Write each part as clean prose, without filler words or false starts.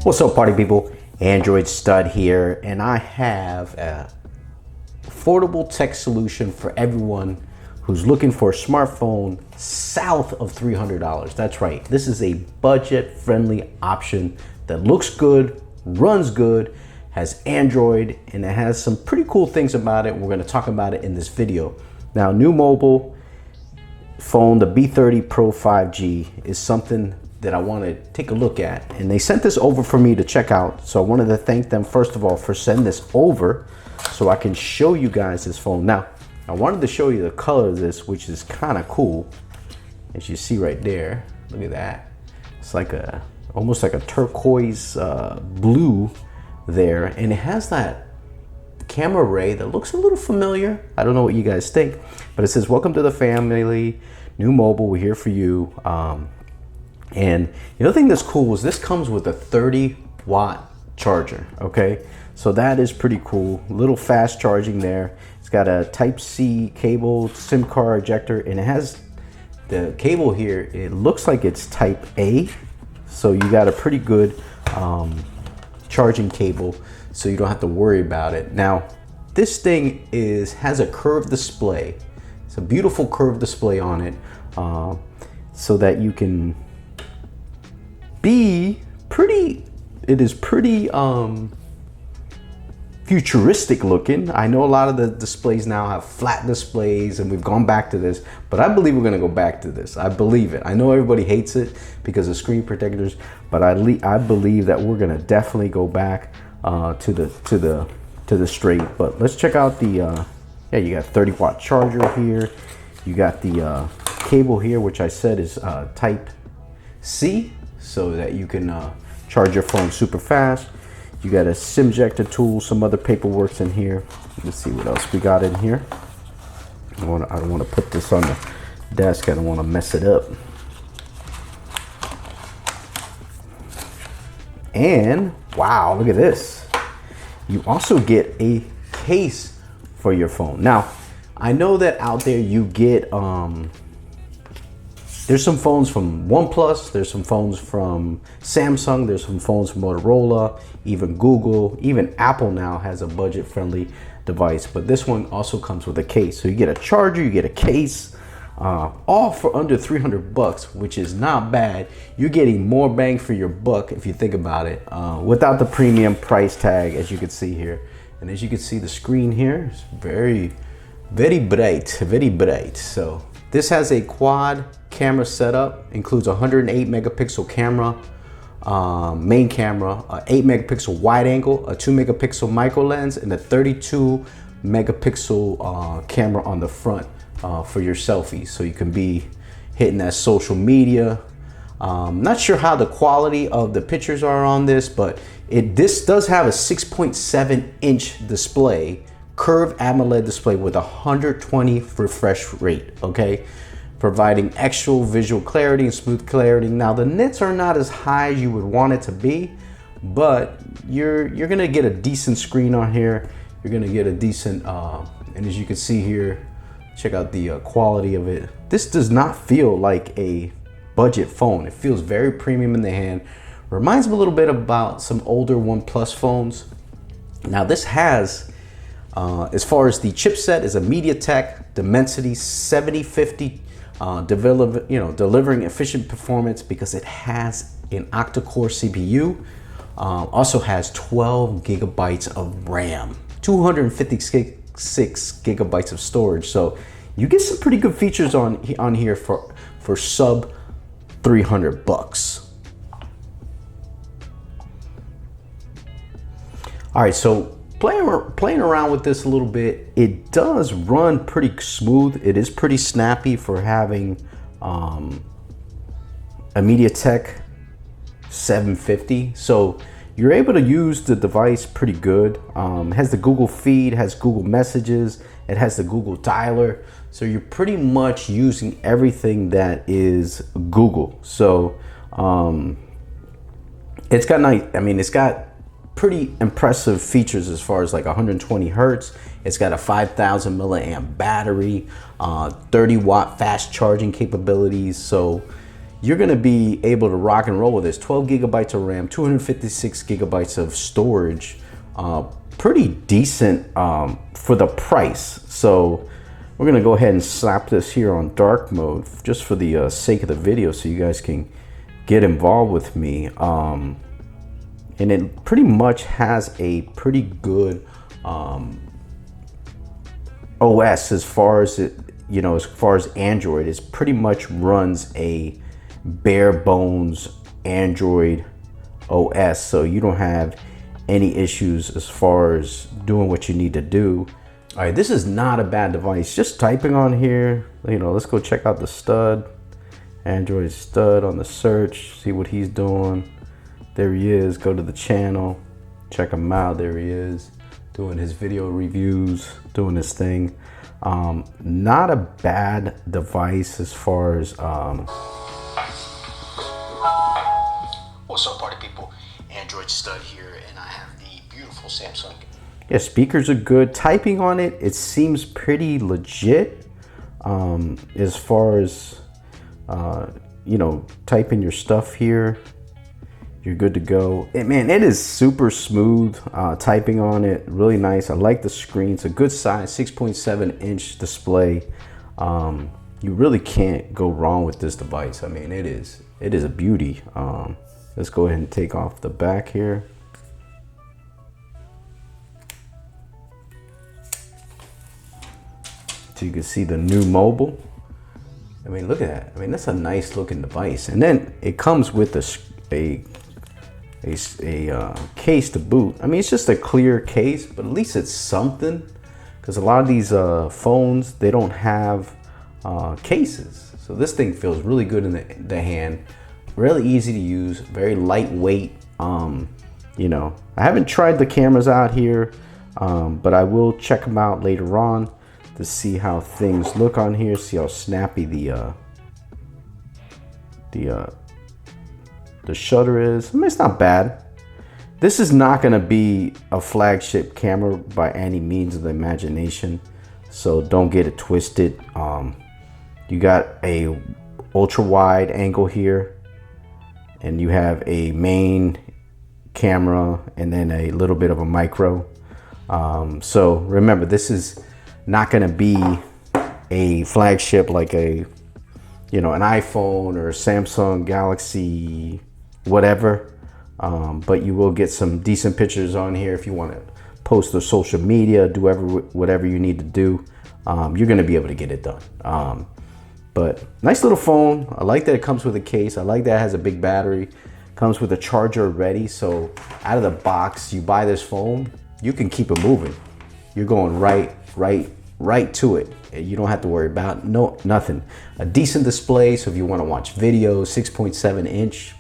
What's up, party people? Android Stud here, and I have a affordable tech solution for everyone who's looking for a smartphone south of $300. That's right, this is a budget-friendly option that looks good, runs good, has Android, and it has some pretty cool things about it. We're going to talk about it in this video. Now, new mobile phone, the B30 Pro 5G, is something that I want to take a look at, and they sent this over for me to check out. So I wanted to thank them first of all for sending this over so I can show you guys this phone. Now, I wanted to show you the color of this, which is kind of cool. As you see right there, look at that. It's like almost like a turquoise blue there, and it has that camera array that looks a little familiar. I don't know what you guys think, but it says, "Welcome to the family, new mobile, we're here for you." And the other thing that's cool is this comes with a 30-watt charger, okay? So that is pretty cool. A little fast charging there. It's got a Type-C cable, SIM card ejector, and it has the cable here. It looks like it's Type A, so you got a pretty good charging cable, so you don't have to worry about it. Now, this thing has a curved display. It's a beautiful curved display on it, so that you can be pretty, it is pretty futuristic looking. I know a lot of the displays now have flat displays, and we've gone back to this, but I believe we're going to go back to this. I believe it. I know everybody hates it because of screen protectors, but I believe that we're going to definitely go back to the straight. But let's check out the yeah, you got 30-watt charger here. You got the cable here, which I said is Type C, so that you can charge your phone super fast. You got a SIM ejector tool, some other paperwork's in here. Let's see what else we got in here. I don't want to put this on the desk. I don't want to mess it up. And wow, look at this. You also get a case for your phone. Now, I know that out there you get there's some phones from OnePlus, there's some phones from Samsung, there's some phones from Motorola, even Google, even Apple now has a budget-friendly device, but this one also comes with a case. So you get a charger, you get a case, all for under 300 bucks, which is not bad. You're getting more bang for your buck if you think about it, without the premium price tag, as you can see here. And as you can see, the screen here is very, very bright, very bright. So this has a quad camera setup, includes a 108 megapixel camera, main camera, a 8 megapixel wide angle, a 2 megapixel micro lens, and a 32 megapixel camera on the front for your selfies. So you can be hitting that social media. Not sure how the quality of the pictures are on this, but this does have a 6.7-inch display, curved AMOLED display with 120 refresh rate, okay? Providing actual visual clarity and smooth clarity. Now, the nits are not as high as you would want it to be, but you're gonna get a decent screen on here. You're gonna get a decent, and as you can see here, check out the quality of it. This does not feel like a budget phone. It feels very premium in the hand. Reminds me a little bit about some older OnePlus phones. Now, this has, as far as the chipset, is a MediaTek Dimensity 7050, delivering efficient performance because it has an octa-core CPU. Also has 12 gigabytes of RAM, 256 gigabytes of storage. So you get some pretty good features on here for sub 300 bucks. All right, so playing around with this a little bit, it does run pretty smooth. It is pretty snappy for having a MediaTek 750. So you're able to use the device pretty good. It has the Google feed, has Google messages, it has the Google dialer. So you're pretty much using everything that is Google. So it's got nice, it's got pretty impressive features as far as like 120 hertz. It's got a 5,000 milliamp battery, 30-watt fast charging capabilities. So you're gonna be able to rock and roll with this. 12 gigabytes of RAM, 256 gigabytes of storage. Pretty decent for the price. So we're gonna go ahead and slap this here on dark mode just for the sake of the video, so you guys can get involved with me. And it pretty much has a pretty good OS as far as it, you know, as far as Android. It pretty much runs a bare bones Android OS, so you don't have any issues as far as doing what you need to do. All right, this is not a bad device. Just typing on here, you know, let's go check out the stud, Android stud on the search, see what he's doing. There he is. Go to the channel, check him out. There he is, doing his video reviews, doing his thing. Not a bad device as far as What's up, party people? Android stud here, and I have the beautiful Samsung. Yeah, speakers are good. Typing on it, it seems pretty legit. As far as you know, typing your stuff here, you're good to go. Man, it is super smooth. Typing on it, really nice. I like the screen. It's a good size, 6.7-inch display. You really can't go wrong with this device. I mean, it is a beauty. Let's go ahead and take off the back here. So you can see the new mobile. I mean, look at that. I mean, that's a nice looking device. And then it comes with a case to boot. I mean, it's just a clear case, but at least it's something, because a lot of these phones, they don't have cases. So this thing feels really good in the hand. Really easy to use, very lightweight. You know, I haven't tried the cameras out here, but I will check them out later on to see how things look on here, see how snappy the shutter is. I mean, it's not bad. This is not gonna be a flagship camera by any means of the imagination, so don't get it twisted. You got a ultra wide angle here, and you have a main camera and then a little bit of a micro. So remember, this is not going to be a flagship like a, you know, an iPhone or Samsung Galaxy whatever, but you will get some decent pictures on here if you want to post to social media, do whatever you need to do. You're going to be able to get it done. But nice little phone. I like that it comes with a case. I like that it has a big battery. Comes with a charger already. So out of the box, you buy this phone, you can keep it moving. You're going right to it. You don't have to worry about nothing. A decent display. So if you want to watch videos, 6.7-inch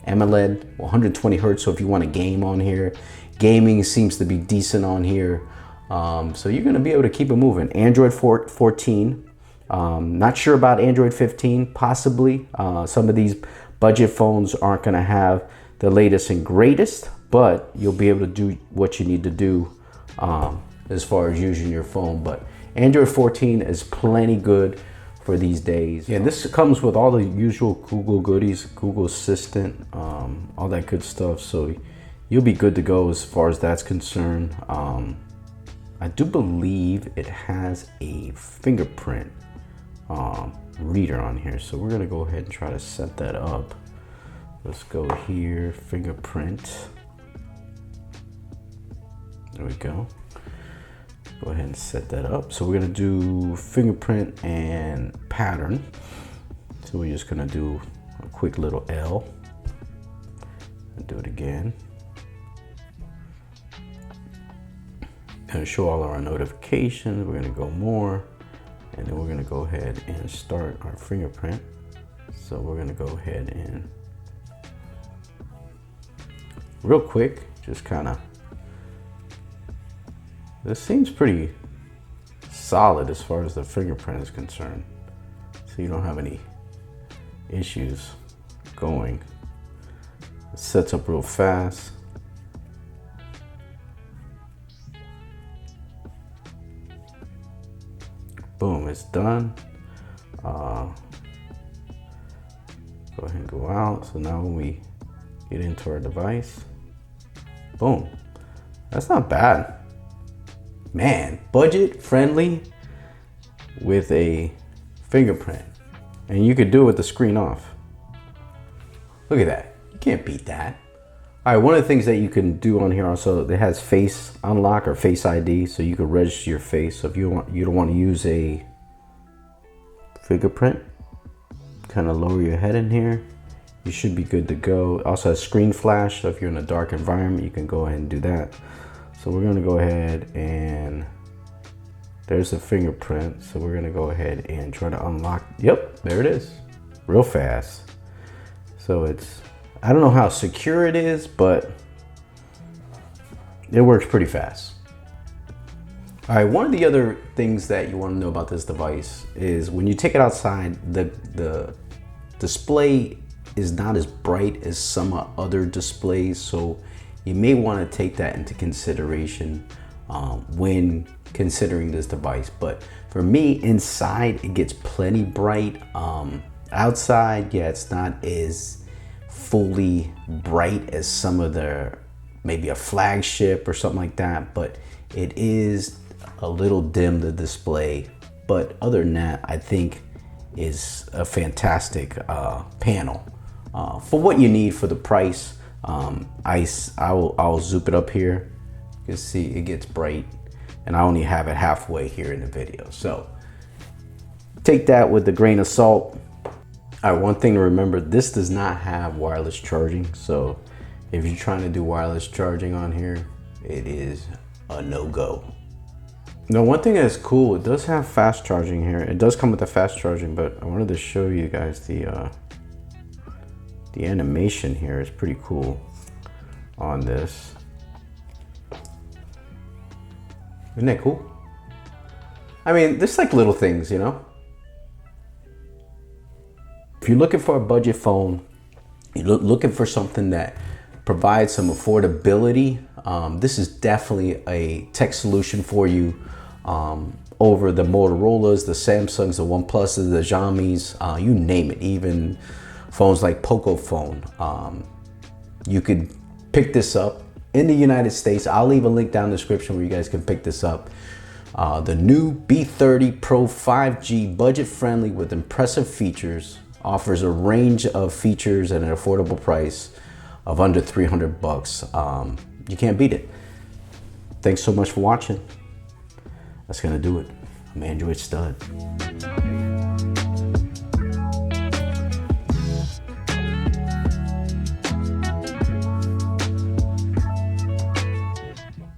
AMOLED, 120 Hertz. So if you want to game on here, gaming seems to be decent on here. So you're going to be able to keep it moving. Android 14. Not sure about Android 15, possibly. Some of these budget phones aren't going to have the latest and greatest, but you'll be able to do what you need to do as far as using your phone. But Android 14 is plenty good for these days. Yeah, this comes with all the usual Google goodies, Google Assistant, all that good stuff. So you'll be good to go as far as that's concerned. I do believe it has a fingerprint reader on here, so we're gonna go ahead and try to set that up. Let's go here, fingerprint. There we go. Go ahead and set that up. So we're gonna do fingerprint and pattern. So we're just gonna do a quick little L and do it again. Gonna show all our notifications. We're gonna go more. And then we're gonna go ahead and start our fingerprint. So we're gonna go ahead and real quick, just kind of, this seems pretty solid as far as the fingerprint is concerned. So you don't have any issues going. It sets up real fast. Boom, it's done. Go ahead and go out. So now when we get into our device, boom. That's not bad. Man, budget friendly with a fingerprint. And you could do it with the screen off. Look at that. You can't beat that. All right, one of the things that you can do on here also, it has face unlock or face ID, so you can register your face. So if you don't want to use a fingerprint, kind of lower your head in here, you should be good to go. It also has screen flash, so if you're in a dark environment, you can go ahead and do that. So we're gonna go ahead and there's a fingerprint. So we're gonna go ahead and try to unlock. Yep, there it is, real fast. So it's, I don't know how secure it is, but it works pretty fast. All right, one of the other things that you want to know about this device is when you take it outside, the display is not as bright as some other displays, so you may want to take that into consideration when considering this device. But for me, inside it gets plenty bright. Outside, yeah, it's not as fully bright as some of the, maybe a flagship or something like that, but it is a little dim, the display. But other than that, I think is a fantastic panel for what you need for the price. I'll zoom it up here. You can see it gets bright, and I only have it halfway here in the video, so take that with a grain of salt. All right, one thing to remember, this does not have wireless charging, so if you're trying to do wireless charging on here, it is a no-go. Now, one thing that's cool, it does have fast charging here. It does come with the fast charging, but I wanted to show you guys the animation here is pretty cool on this. Isn't that cool? I mean, there's like little things, you know? If you're looking for a budget phone, you're looking for something that provides some affordability, this is definitely a tech solution for you over the Motorola's, the Samsungs, the OnePluses, the Xiaomi's, you name it, even phones like Poco phone. You could pick this up in the United States. I'll leave a link down in the description where you guys can pick this up. The NUU B30 Pro 5G, budget friendly with impressive features, offers a range of features at an affordable price of under 300 bucks. You can't beat it. Thanks so much for watching. That's gonna do it. I'm Android Stud.